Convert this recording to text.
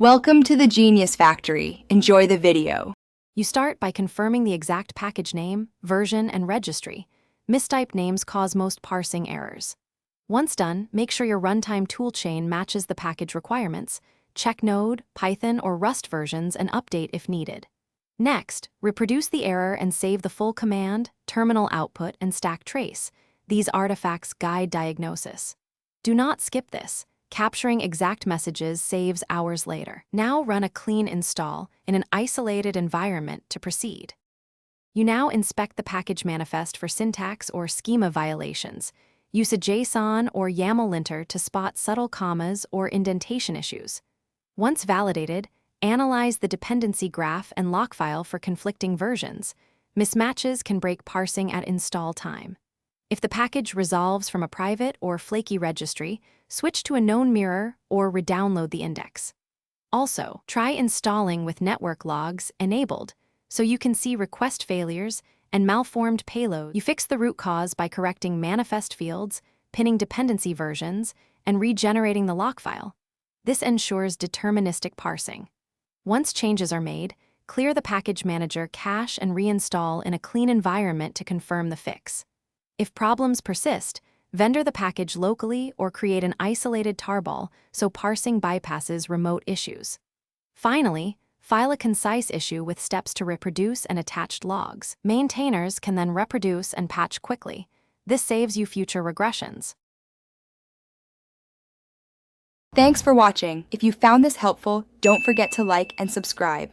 Welcome to the Genius Factory. Enjoy the video. You start by confirming the exact package name, version, and registry. Mistyped names cause most parsing errors. Once done, make sure your runtime toolchain matches the package requirements. Check Node, Python, or Rust versions and update if needed. Next, reproduce the error and save the full command, terminal output, and stack trace. These artifacts guide diagnosis. Do not skip this. Capturing exact messages saves hours later. Now run a clean install in an isolated environment to proceed. You now inspect the package manifest for syntax or schema violations. Use a JSON or YAML linter to spot subtle commas or indentation issues. Once validated, analyze the dependency graph and lock file for conflicting versions. Mismatches can break parsing at install time. If the package resolves from a private or flaky registry, switch to a known mirror or redownload the index. Also, try installing with network logs enabled so you can see request failures and malformed payload. You fix the root cause by correcting manifest fields, pinning dependency versions, and regenerating the lock file. This ensures deterministic parsing. Once changes are made, clear the package manager cache and reinstall in a clean environment to confirm the fix. If problems persist, vendor the package locally or create an isolated tarball so parsing bypasses remote issues. Finally, file a concise issue with steps to reproduce and attached logs. Maintainers can then reproduce and patch quickly. This saves you future regressions. Thanks for watching. If you found this helpful, don't forget to like and subscribe.